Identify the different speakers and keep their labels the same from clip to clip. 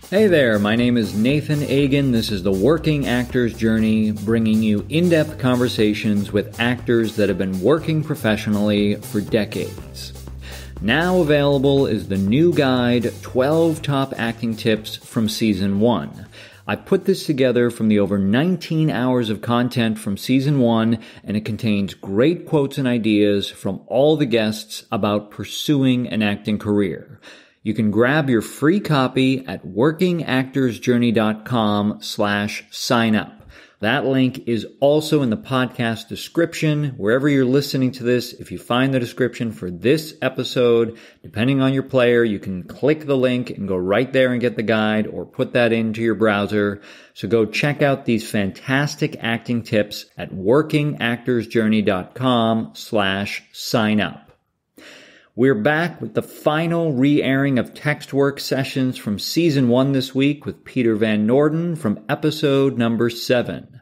Speaker 1: Hey there, my name is Nathan Agan. This is the Working Actor's Journey, bringing you in-depth conversations with actors that have been working professionally for decades. Now available is the new guide, 12 Top Acting Tips from Season 1. I put this together from the over 19 hours of content from Season 1, and it contains great quotes and ideas from all the guests about pursuing an acting career. You can grab your free copy at workingactorsjourney.com/sign up. That link is also in the podcast description. Wherever you're listening to this, if you find the description for this episode, depending on your player, you can click the link and go right there and get the guide or put that into your browser. So go check out these fantastic acting tips at workingactorsjourney.com/sign up. We're back with the final re-airing of text work sessions from Season 1 this week with Peter Van Norden from episode number 7.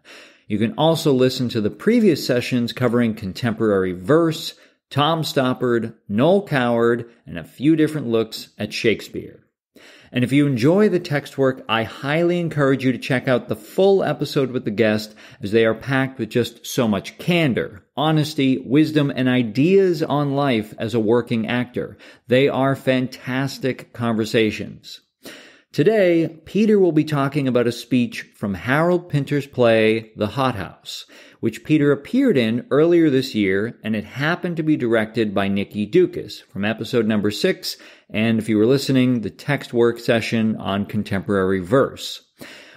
Speaker 1: You can also listen to the previous sessions covering contemporary verse, Tom Stoppard, Noel Coward, and a few different looks at Shakespeare. And if you enjoy the text work, I highly encourage you to check out the full episode with the guest, as they are packed with just so much candor, honesty, wisdom, and ideas on life as a working actor. They are fantastic conversations. Today, Peter will be talking about a speech from Harold Pinter's play, The Hothouse, which Peter appeared in earlier this year, and it happened to be directed by Nikki Dukas from episode number 6, and if you were listening, the text work session on contemporary verse.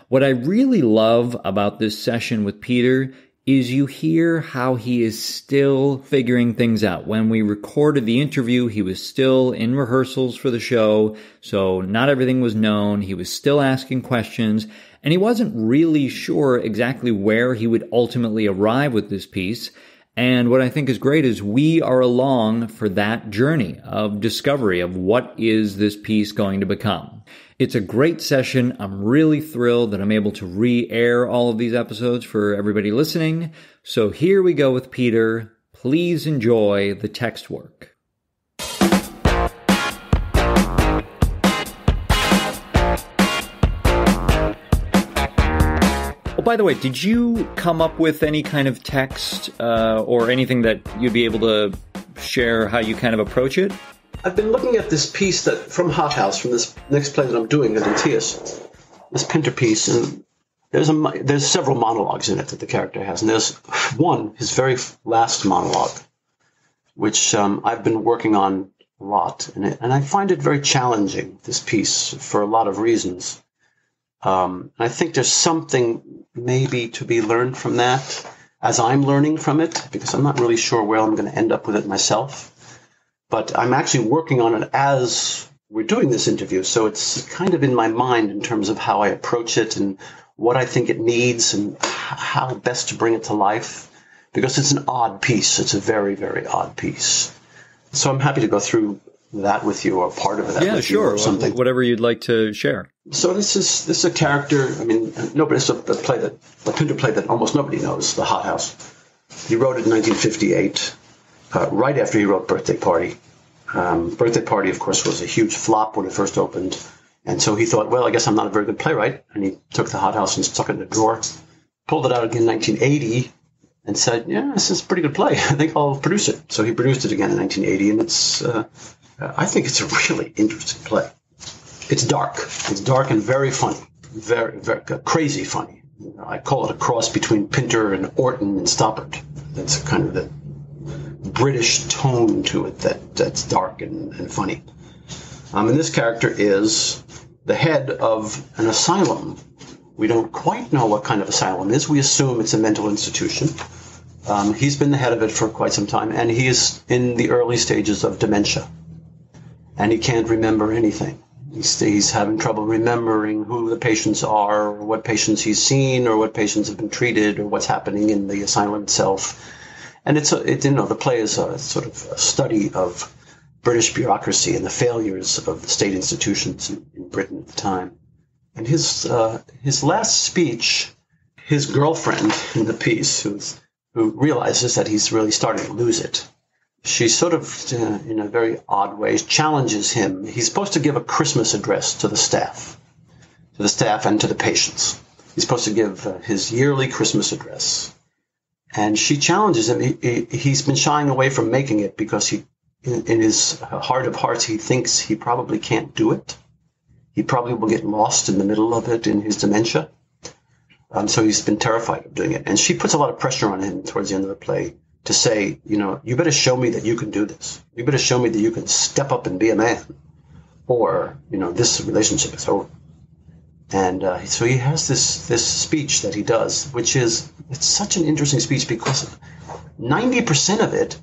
Speaker 1: What I really love about this session with Peter is you hear how he is still figuring things out. When we recorded the interview, he was still in rehearsals for the show, so not everything was known. He was still asking questions, and he wasn't really sure exactly where he would ultimately arrive with this piece. And what I think is great is we are along for that journey of discovery of what is this piece going to become. It's a great session. I'm really thrilled that I'm able to re-air all of these episodes for everybody listening. So here we go with Peter. Please enjoy the text work. Oh, by the way, did you come up with any kind of text or anything that you'd be able to share how you kind of approach it?
Speaker 2: I've been looking at this piece from Hothouse, from this next play that I'm doing at Heartiest, this Pinter piece, and there's several monologues in it that the character has, and there's one, his very last monologue, which I've been working on a lot, and I find it very challenging, this piece, for a lot of reasons. I think there's something maybe to be learned from that, as I'm learning from it, because I'm not really sure where I'm going to end up with it myself. But I'm actually working on it as we're doing this interview, so it's kind of in my mind in terms of how I approach it and what I think it needs and how best to bring it to life, because it's an odd piece. It's a very, very odd piece. So I'm happy to go through that with you, or part of it.
Speaker 1: Yeah, sure. Something. Whatever you'd like to share.
Speaker 2: So this is a character. I mean, it's a Pinter play that almost nobody knows, The Hothouse. He wrote it in 1958, right after he wrote Birthday Party. Birthday Party, of course, was a huge flop when it first opened, and so he thought, well, I guess I'm not a very good playwright, and he took The Hothouse and stuck it in a drawer, pulled it out again in 1980, and said, yeah, this is a pretty good play. I think I'll produce it. So he produced it again in 1980, and I think it's a really interesting play. It's dark. It's dark and very funny. Very, very crazy funny. I call it a cross between Pinter and Orton and Stoppard. That's kind of the British tone to it that's dark and funny. And this character is the head of an asylum. We don't quite know what kind of asylum it is. We assume it's a mental institution. He's been the head of it for quite some time, and he is in the early stages of dementia. And he can't remember anything. He's having trouble remembering who the patients are, or what patients he's seen, or what patients have been treated, or what's happening in the asylum itself. And the play is a sort of a study of British bureaucracy and the failures of the state institutions in Britain at the time. And his last speech, his girlfriend in the piece, who realizes that he's really starting to lose it, she sort of, in a very odd way, challenges him. He's supposed to give a Christmas address to the staff. to the staff, and to the patients. He's supposed to give his yearly Christmas address. And she challenges him. He's been shying away from making it because in his heart of hearts, he thinks he probably can't do it. He probably will get lost in the middle of it in his dementia. So he's been terrified of doing it. And she puts a lot of pressure on him towards the end of the play to say, you better show me that you can do this. You better show me that you can step up and be a man. Or, this relationship is over. And so he has this speech that he does, which it's such an interesting speech because 90% of it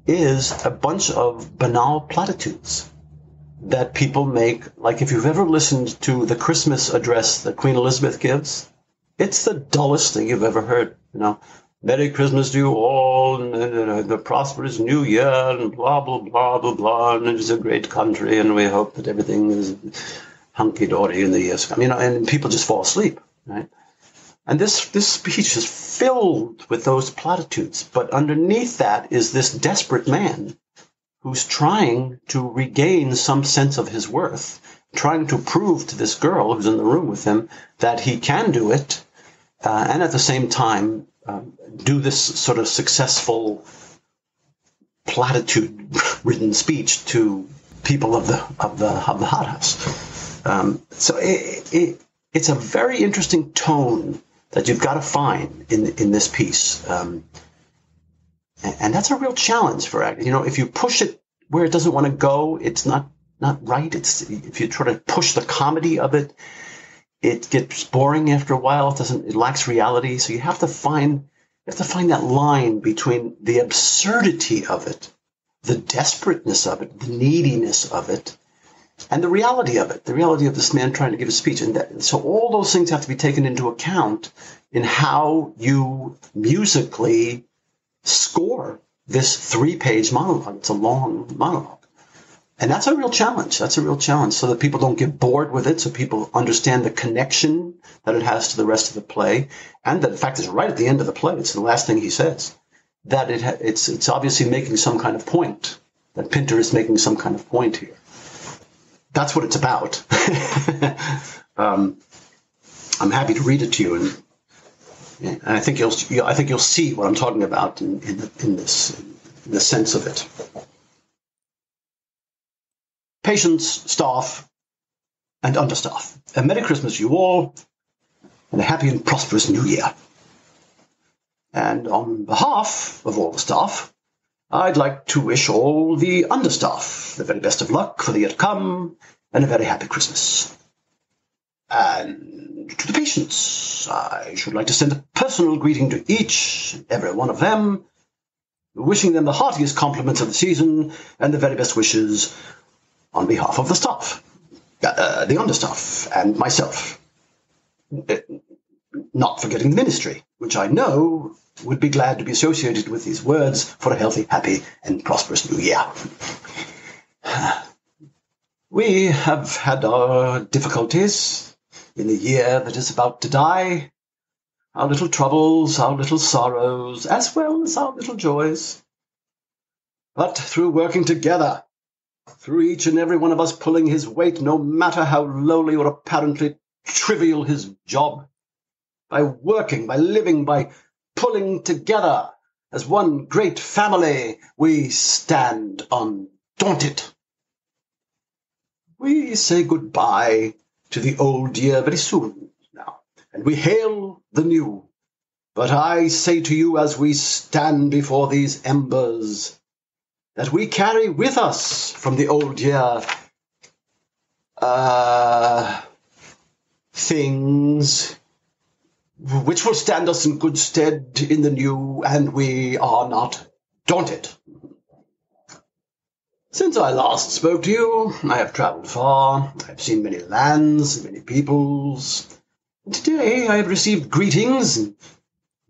Speaker 2: is a bunch of banal platitudes that people make. Like if you've ever listened to the Christmas address that Queen Elizabeth gives, it's the dullest thing you've ever heard. Merry Christmas to you all, and the prosperous new year, and blah, blah, blah, blah, blah, and it's a great country, and we hope that everything is hunky-dory in the years. And people just fall asleep, right? And this speech is filled with those platitudes, but underneath that is this desperate man who's trying to regain some sense of his worth, trying to prove to this girl who's in the room with him that he can do it, and at the same time do this sort of successful platitude-ridden speech to people of the Hothouse. So it's a very interesting tone that you've got to find in this piece, and that's a real challenge for acting. If you push it where it doesn't want to go, it's not right. If you try to push the comedy of it, it gets boring after a while. It lacks reality. So you have to find that line between the absurdity of it, the desperateness of it, the neediness of it, and the reality of it, the reality of this man trying to give a speech. And so all those things have to be taken into account in how you musically score this 3-page monologue. It's a long monologue. And that's a real challenge. So that people don't get bored with it, so people understand the connection that it has to the rest of the play, and that, in fact, it's right at the end of the play. It's the last thing he says, that it's obviously making some kind of point, that Pinter is making some kind of point here. That's what it's about. I'm happy to read it to you, and I think you'll see what I'm talking about in the sense of it. Patients, staff, and understaff. A Merry Christmas to you all, and a happy and prosperous New Year. And on behalf of all the staff, I'd like to wish all the understaff the very best of luck for the year to come, and a very happy Christmas. And to the patients, I should like to send a personal greeting to each and every one of them, wishing them the heartiest compliments of the season and the very best wishes on behalf of the staff, the understaff, and myself. Not forgetting the ministry, which I know would be glad to be associated with these words for a healthy, happy, and prosperous New Year. We have had our difficulties in the year that is about to die, our little troubles, our little sorrows, as well as our little joys. But through working together, through each and every one of us pulling his weight, no matter how lowly or apparently trivial his job, by working, by living, by pulling together as one great family, we stand undaunted. We say goodbye to the old year very soon now, and we hail the new. But I say to you, as we stand before these embers, that we carry with us from the old year things which will stand us in good stead in the new, and we are not daunted. Since I last spoke to you, I have traveled far. I have seen many lands, many peoples. And today I have received greetings and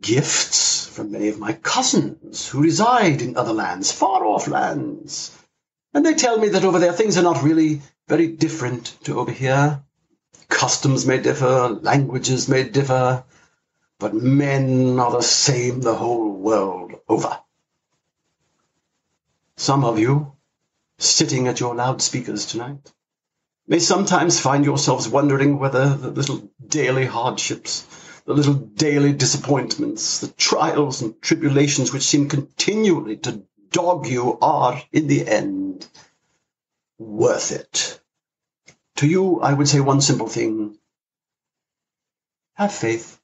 Speaker 2: gifts from many of my cousins who reside in other lands, far-off lands. And they tell me that over there things are not really very different to over here. Customs may differ, languages may differ, but men are the same the whole world over. Some of you, sitting at your loudspeakers tonight, may sometimes find yourselves wondering whether the little daily hardships, the little daily disappointments, the trials and tribulations which seem continually to dog you are, in the end, worth it. To you, I would say one simple thing. Have faith.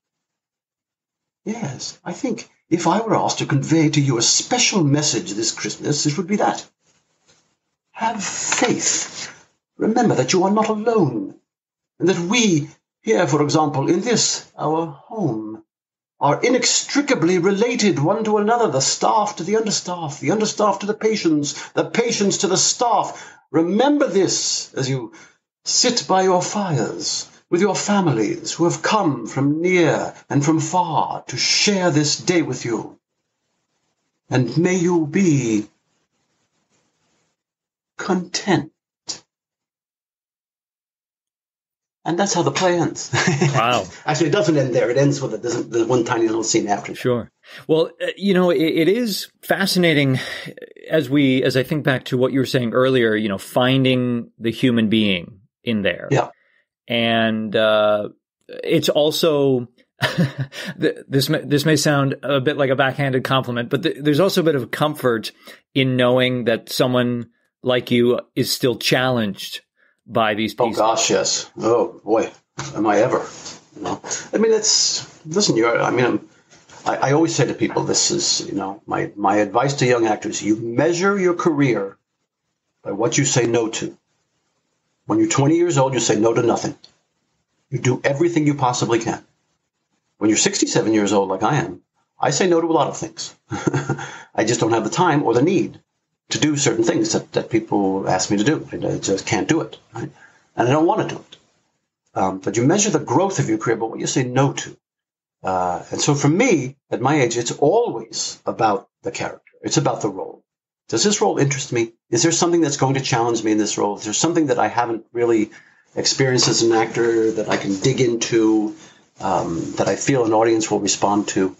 Speaker 2: Yes, I think if I were asked to convey to you a special message this Christmas, it would be that. Have faith. Remember that you are not alone, and that we here, for example, in this, our home, are inextricably related one to another, the staff to the understaff to the patients to the staff. Remember this as you sit by your fires with your families who have come from near and from far to share this day with you. And may you be content. And that's how the play ends.
Speaker 1: Wow.
Speaker 2: Actually, it doesn't end there. It ends with the one tiny little scene after.
Speaker 1: Sure. Well, it is fascinating as I think back to what you were saying earlier, finding the human being in there.
Speaker 2: Yeah.
Speaker 1: And it's also, this may sound a bit like a backhanded compliment, but there's also a bit of comfort in knowing that someone like you is still challenged by these pieces.
Speaker 2: Oh gosh, yes. Oh boy, am I ever? I mean, I always say to people, this is, my advice to young actors: you measure your career by what you say no to. When you're 20 years old, you say no to nothing. You do everything you possibly can. When you're 67 years old, like I am, I say no to a lot of things. I just don't have the time or the need to do certain things that people ask me to do. I just can't do it. Right? And I don't want to do it. But you measure the growth of your career by what you say no to. And so for me, at my age, it's always about the character. It's about the role. Does this role interest me? Is there something that's going to challenge me in this role? Is there something that I haven't really experienced as an actor that I can dig into, that I feel an audience will respond to?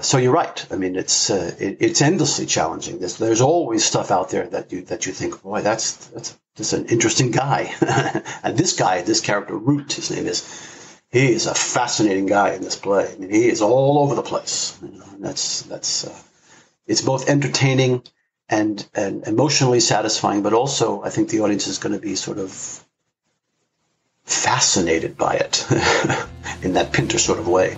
Speaker 2: So you're right. I mean, it's endlessly challenging. There's always stuff out there that you think, boy, that's an interesting guy. And this character, ROOTE, his name is, he is a fascinating guy in this play. I mean, he is all over the place. And it's both entertaining and emotionally satisfying, but also I think the audience is going to be sort of fascinated by it in that Pinter sort of way.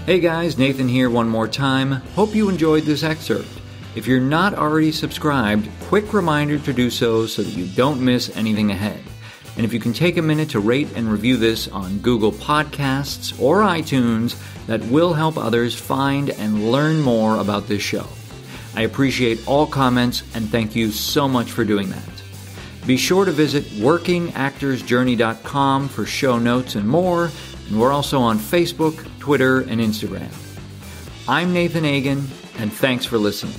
Speaker 1: Hey guys, Nathan here one more time. Hope you enjoyed this excerpt. If you're not already subscribed, quick reminder to do so that you don't miss anything ahead. And if you can take a minute to rate and review this on Google Podcasts or iTunes, that will help others find and learn more about this show. I appreciate all comments and thank you so much for doing that. Be sure to visit workingactorsjourney.com for show notes and more, and we're also on Facebook, Twitter, and Instagram. I'm Nathan Agan, and thanks for listening.